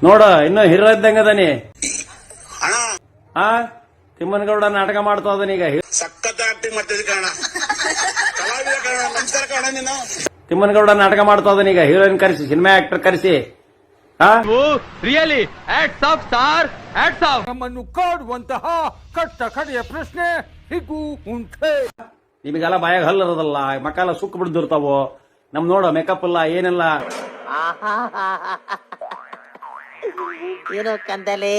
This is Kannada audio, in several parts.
ನೋಡ ಇನ್ನು ಹೀರೋ ಇದ್ದಂಗ ಅದಾನಿ. ತಿಮ್ಮನಗೌಡ ನಾಟಕ ಮಾಡ್ತಾ ಅದನ ಈಗ. ಸಖತ್ ಆಕ್ಟಿಂಗ್ ಮಾಡ್ತಿದ್ದೆ ಕಾರಣ, ಕಲಾವಿದ ಕಾರಣ, ನಮಸ್ಕಾರ ಕಾರಣ. ನೀನು ತಿಮ್ಮನಗೌಡ ನಾಟಕ ಮಾಡ್ತಾ ಅದನ ಈಗ. ಹೀರೋಯಿನ್ ಕರೆಸಿ, ಸಿನಿಮಾ ಆಕ್ಟರ್ ಕರೆಸಿ. Really hats off star, hats off. ನಮ್ಮನ್ನು ಕಾಡುವಂತಹ ಕಟ್ಟ ಕಡೆಯ ಪ್ರಶ್ನೆ ಹೀಗೂ ಉಂಟೆ. ನಿಮಗೆಲ್ಲ ಬಾಯಾಗ ಹಲ್ಲರದಲ್ಲ, ಮಕ್ಕೆಲ್ಲ ಸುಕ್ಕ ಬಿಡ್ದಿರ್ತಾವು. ನಮ್ ನೋಡ ಮೇಕಪ್ ಇಲ್ಲ ಏನಿಲ್ಲ. ಏನೋ ಕಂದಲೆ,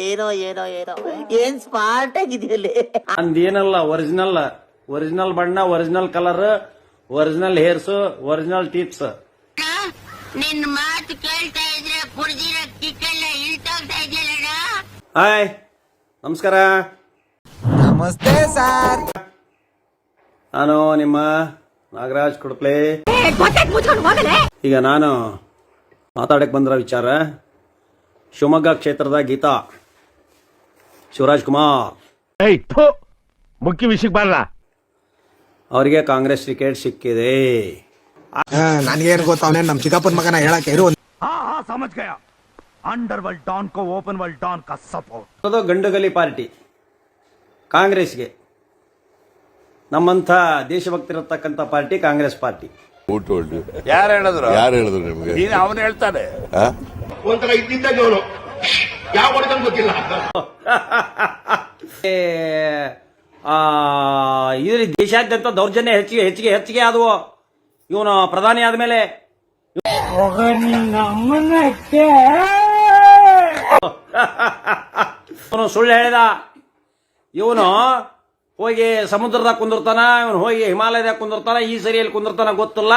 ಏನೋ ಏನೋ ಏನೋ ಏನ್ ಸ್ಮಾರ್ಟ್ ಆಗಿದೆಯಲ್ಲಿ. ಅಂದೇನಲ್ಲ, ಒರಿಜಿನಲ್ ಬಣ್ಣ, original colour, original hairs, original tips. ನಿನ್ ಮಾತು ಕೇಳ್ತಾ ಇದ್ರೆ ಕುಡ್ದಿರೋ ಕಿಕ್ಕೆಲ್ಲ ಇಳ್ತೋಗ್ತಾ ಇದೆಯಲ್ಲ. ಹಾಯ್, ನಮಸ್ಕಾರ. ನಮಸ್ತೆ ಸರ್. ನಾನು ನಿಮ್ಮ ನಾಗರಾಜ್ ಕುಡ್ಪ್ಲೆ. ಈಗ ನಾನು ಮಾತಾಡಕ್ ಬಂದಿರೋ ವಿಚಾರ ಶಿವಮೊಗ್ಗ ಕ್ಷೇತ್ರದ ಗೀತಾ ಶಿವರಾಜ್ ಕುಮಾರ್ ಮುಖ್ಯ ವಿಷಯಕ್ಕೆ ಬರಲ್ಲ. ಅವರಿಗೆ ಕಾಂಗ್ರೆಸ್ ಟಿಕೆಟ್ ಸಿಕ್ಕಿದೆ. ನನ್ಗೇನ್ ಗೊತ್ತವನೇ ನಮ್ ಚಿಕ್ಕಪ್ಪನ ಮಗನ ಹೇಳಕ್ಕೆ ಇರು. ಸಮझ गया. अंडर वर्ल्ड डॉन को ओपन वर्ल्ड डॉन का सपोर्ट. ಅದು ಗಂಡುಗಲಿ ಪಾರ್ಟಿ ಕಾಂಗ್ರೆಸ್ಗೆ. ನಮ್ಮಂಥ ದೇಶಭಕ್ತಿ ಇರತಕ್ಕಂಥ ಪಾರ್ಟಿ ಕಾಂಗ್ರೆಸ್ ಪಾರ್ಟಿ. ಯಾರು ಹೇಳಿದ್ರು ನಿಮ್ಗೆ? ಅವನು ಹೇಳ್ತಾನೆ. ಒಂಥರ ಇದ್ದಿದ್ದಾಗ ಅವನು ಯಾವ ಹೊಡೆದಂಗ್ ಗೊತ್ತಿಲ್ಲ. ಇದ್ರಿ ದೇಶಾದ್ಯಂತ ದೌರ್ಜನ್ಯ ಹೆಚ್ಚಿಗೆ ಆದವು. ಇವನು ಪ್ರಧಾನಿ ಆದ್ಮೇಲೆ ಇವನು ಸುಳ್ಳು ಹೇಳಿದ. ಇವನು ಹೋಗಿ ಸಮುದ್ರದಾಗ ಕುಂದಿರ್ತಾನ, ಇವನು ಹೋಗಿ ಹಿಮಾಲಯದಾಗ ಕುಂದಿರ್ತಾನ, ಈ ಸರಿಯಲ್ಲಿ ಕುಂದಿರ್ತಾನ ಗೊತ್ತಿಲ್ಲ.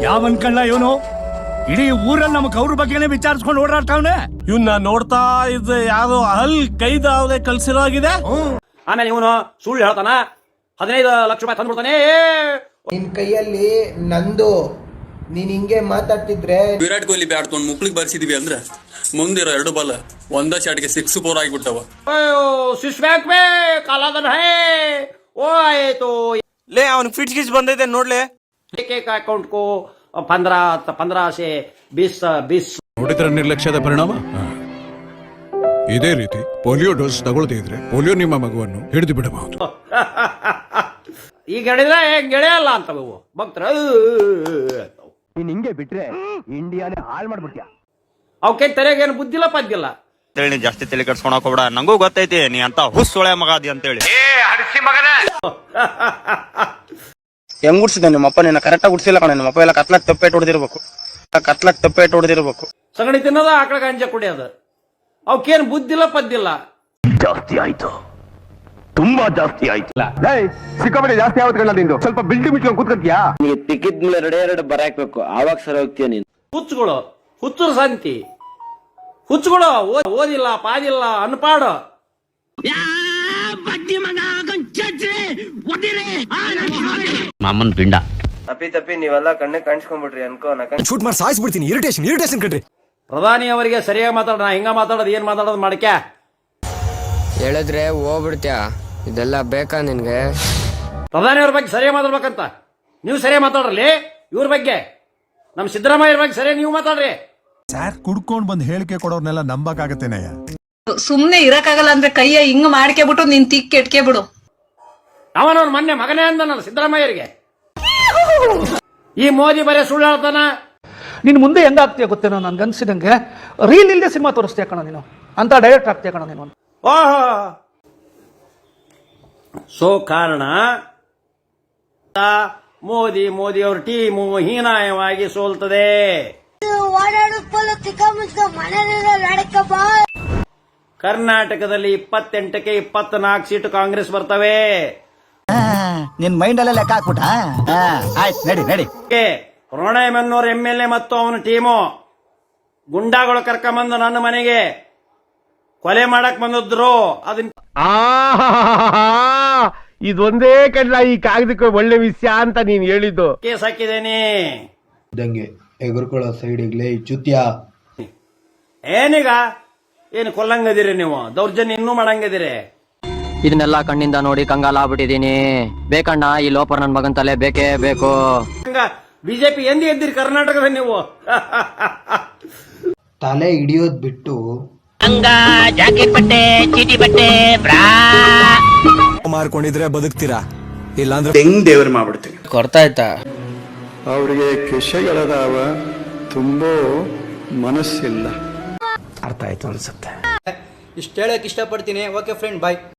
ಯಾವ ಅನ್ಕಳ್ಳ ಇವನು? ಇಡೀ ಊರಲ್ಲಿ ನಮಗ್ ಅವ್ರ ಬಗ್ಗೆನೇ ವಿಚಾರಿಸ್ಕೊಂಡು ಓಡಾಡ್ತಾವನೆ. ಇವನ್ನ ನೋಡ್ತಾ ಇದ್ದ ಯಾವ್ದೋ ಕೈದ ಯಾವ್ದೇ ಕಲ್ಸಿರೋ ಆಗಿದೆ. ಆಮೇಲೆ ಇವನು ಸುಳ್ಳು ಹೇಳ್ತಾನ, 15 ಲಕ್ಷ ರೂಪಾಯಿ ತಂದ್ಬಿಡ್ತಾನೆ. ನಿನ್ ಕೈಯಲ್ಲಿ ನಂದು ನೀನ್ ಹಿಂಗೆ ಮಾತಾಡ್ತಿದ್ರೆ ವಿರಾಟ್ ಕೊಹ್ಲಿ ಬ್ಯಾಟ್ ತೊಗೊಂಡು ಮುಕ್ಳಿಗೆ ಬರ್ಸಿದೀವಿ ಅಂದ್ರೆ ಮುಂದಿರೋ 2 ಬಾಲ್ ಒಂದ ಶಾಟ್ಗೆ 6-4 ಆಗಿಬಿಟ್ಟವ. Swiss bank May Kaladan high ಓ ಆಯ್ತು ಲೇ ಅವನಿಗೆ ಫಿಟ್ಸ್ ಗಿಟ್ಸ್ ಬಂದೈತೆ ನೋಡ್ಲೆ. एक अकाउंट को 15 से 20 ನೋಡಿದ್ರ ನಿರ್ಲಕ್ಷ್ಯದ ಪರಿಣಾಮ. ಇದೇ ರೀತಿ ಪೋಲಿಯೋ ಡೋಸ್ ತಗೊಳ್ಳದೇ ಇದ್ರೆ ಪೋಲಿಯೋ ನಿಮ್ಮ ಮಗುವನ್ನು ಹಿಡಿದು ಬಿಡಬಹುದು. ಈಗ ಹೇಳಿದ್ರೆ ಗೆಳೆಯಲ್ಲ ಅಂತ ಭಕ್ತರ ನೀನ್ ಹಿಂಗೆ ಬಿಟ್ರೆ ಇಂಡಿಯಾನೇ ಹಾಳು ಮಾಡ್ಬಿಡ್ತೀಯ. ಅವಕ್ಕೆ ತಲೆಗೇನು ಬುದ್ಧಿಲ್ಲ ಪದ್ದಿಲ್ಲ. ಜಾಸ್ತಿ ತಲೆ ಕೆಡ್ಸ್ಕೊಳಕ್ ಹೋಗ್ಬೇಡ, ನಂಗೂ ಗೊತ್ತೈತಿ ನೀ ಅಂತ ಹುಸ್ಸೊಳೆ ಮಗ ಅದಿ ಅಂತೇಳಿ. ಹೆಂಗ್ ಗುಡ್ಸಿದ ನಿಮ್ಮಪ್ಪ? ನಿನ್ನ ಕರೆಕ್ಟಾಗಿ ಗುಡ್ಸಿಲ್ಲ ಕಣ. ನಿಮ್ಮಪ್ಪ ಎಲ್ಲ ಕತ್ಲಕ್ ತಪ್ಪೇಟ್ ಹೊಡೆದಿರ್ಬೇಕು. ಸಗಣಿ ತಿನ್ನೋದ, ಆಕಳ ಗಂಜ ಕುಡಿಯೋದು. ಅವಕ್ಕೇನು ಬುದ್ಧಿಲ್ಲ ಪದ್ದಿಲ್ಲ. ಜಾಸ್ತಿ ಆಯ್ತು, ತುಂಬಾ ಜಾಸ್ತಿ ಆಯ್ತು. ಸಿಕ್ಕಾಪಟ್ಟೆ ಜಾಸ್ತಿ ಆಗುತ್ತೆ ಕಣ್ಣ ನಿಂದು. ಸ್ವಲ್ಪ ಬಿಲ್ಡಿಂಗ್ ಬಿಟ್ಕೊಂಡು ಕೂತ್ಕೊತೀಯಾ? ನೀ ಟಿಕೆಟ್ ಮೇಲೆ 2 ಬರಾಕ್ಬೇಕು, ಆವಾಗ ಸರಿ ಹೋಗ್ತೀಯ ನೀನು. ಹುಚ್ಚುಗಳು, ಹುಚ್ಚರ ಸಂತಿ ಹುಚ್ಚುಗಳು. ಓದಿಲ್ಲ ಪಾದಿಲ್ಲ ಅನ್ಪಾಡು. ಮಾಮನ್ ಪಿಂಡ ತಪ್ಪಿ ನೀವೆಲ್ಲ ಕಣ್ಣೆ ಕಾಣಿಸ್ಕೊಂಡ್ಬಿಟ್ರಿ ಅನ್ಕೋ. ಶೂಟ್ ಮಾಡಿ ಸಾಯಿಸ್ಬಿಡ್ತೀನಿ. ಇರಿಟೇಷನ್ ಕಣ್ರಿ. ಪ್ರಧಾನಿ ಅವರಿಗೆ ಸರಿಯಾಗಿ ಮಾತಾಡೋಣ. ಹಿಂಗ ಮಾತಾಡೋದು, ಏನ್ ಮಾತಾಡೋದು ಮಾಡಕ್ಯಾ ಹೇಳಿದ್ರೆ ಹೋಗ್ಬಿಡ್ತ್ಯಾ? ಇದೆಲ್ಲ ಬೇಕಾ ನಿನ್ಗೆ? ಪ್ರಧಾನಿ ಅವ್ರ ಬಗ್ಗೆ ಸರಿಯಾಗಿ ಮಾತಾಡ್ಬೇಕಂತ ನೀವು ಸರಿಯಾಗಿ ಮಾತಾಡ್ರಲಿ. ಇವ್ರ ಬಗ್ಗೆ, ನಮ್ ಸಿದ್ದರಾಮಯ್ಯ ಬಗ್ಗೆ ಸರಿಯಾಗಿ ನೀವು ಮಾತಾಡ್ರಿ. ಸರ್, ಕುಡ್ಕೊಂಡ್ ಬಂದ್ ಹೇಳಿಕೆ ಕೊಡೋರ್ನೆಲ್ಲ ನಂಬಕಾಗತ್ತೇನಯ್ಯ? ಸುಮ್ನೆ ಇರಕ್ಕಾಗಲ್ಲ ಅಂದ್ರೆ ಕೈಯ ಹಿಂಗ್ ಮಾಡ್ಕೆಬಿಟ್ಟು ನಿನ್ ತಿಕ್ ಕೆಟ್ಕೆ ಬಿಡು. ಅವನವ್ನ ಮೊನ್ನೆ ಮಗನೇ ಅಂದನಲ್ಲ ಸಿದ್ದರಾಮಯ್ಯರಿಗೆ. ಈ ಮೋದಿ ಬರೀ ಸುಳ್ಳು ಹೇಳ್ತಾನ. ನೀನು ಮುಂದೆ ಹೆಂಗಾಗ್ತೀಯ ಗೊತ್ತೇನೋ? ನನ್ಗನ್ಸಿದಂಗೆ ರೀಲ್ ಇಲ್ಲದೆ ಸಿನಿಮಾ ತೋರಿಸ್ತೀಯ ಕಣ ನೀನು, ಅಂತ ಡೈರೆಕ್ಟ್ ಆಗ್ತೀಯ ಕಣ ನೀನು. ಓಹೋ, ಸೋ ಕಾರಣ ಮೋದಿ ಅವ್ರ ಟೀಮು ಹೀನಾಯವಾಗಿ ಸೋಲ್ತದೆ. ಕರ್ನಾಟಕದಲ್ಲಿ 28ಕ್ಕೆ 24 ಸೀಟು ಕಾಂಗ್ರೆಸ್ ಬರ್ತವೆ. ನಿನ್ ಮೈಂಡ್ ಅಲ್ಲೇ ಲೆಕ್ಕ ಹಾಕ್ಬಿಟ್ಟ. ಆಯ್ತು, ನಡಿ. ರೋಣಯ್ಯನವ್ರ MLA ಮತ್ತು ಅವನ ಟೀಮು ಗುಂಡಾಗಳು ಕರ್ಕೊಂಬಂದು ನನ್ನ ಮನೆಗೆ ಕೊಲೆ ಮಾಡಕ್ ಬಂದಿದ್ರು. ಅದನ್ನ ಇದೊಂದೇ ಕಡ್ಲ ಈ ಕಾಗದಕ್ಕೆ ಒಳ್ಳೆ ವಿಷಯ ಅಂತ ನೀನ್ ಹೇಳಿದ್ದು. ಕೇಸ್ ಹಾಕಿದ್ದೇನೆ. ಎಗರ್ಕೊಳ್ಳೋ ಸೈಡಿಗ್ಲೇ ಚುತ್ಯ. ಏನೀಗ ಏನು ಕೊಲ್ಲಂಗದಿರಿ ನೀವು? ದೌರ್ಜನ್ಯ ಇನ್ನೂ ಮಾಡಂಗದಿರಿ. ಇದನ್ನೆಲ್ಲ ಕಣ್ಣಿಂದ ನೋಡಿ ಕಂಗಾಲ ಆಗ್ಬಿಟ್ಟಿದೀನಿ. ಬೇಕಣ್ಣ ಈ ಲೋಪರ್ ನನ್ ಮಗನ್ ತಲೆ ಬೇಕೇ ಬೇಕು. ಬಿಜೆಪಿ ಎಂದಿ ಎದ್ದಿರಿ ಕರ್ನಾಟಕದ ನೀವು? ತಲೆ ಹಿಡಿಯೋದ್ ಬಿಟ್ಟು ಮಾರ್ಕೊಂಡಿದ್ರೆ ಬದುಕ್ತೀರಾ ಇಲ್ಲಾಂದ್ರೆ ಹೆಂಗ್ ದೇವ್ರ ಮಾಡ್ಬಿಡ್ತೀನಿ. ಗೊತ್ತಾಯ್ತಾ? ಅವರಿಗೆ ಕಿಶೆಗಳದಾವ, ತುಂಬೋ ಮನಸ್ಸಿಲ್ಲ. ಅರ್ಥ ಆಯ್ತು ಅನ್ಸುತ್ತೆ. ಇಷ್ಟ ಹೇಳಕ್ ಇಷ್ಟಪಡ್ತೀನಿ. ಓಕೆ ಫ್ರೆಂಡ್, ಬಾಯ್.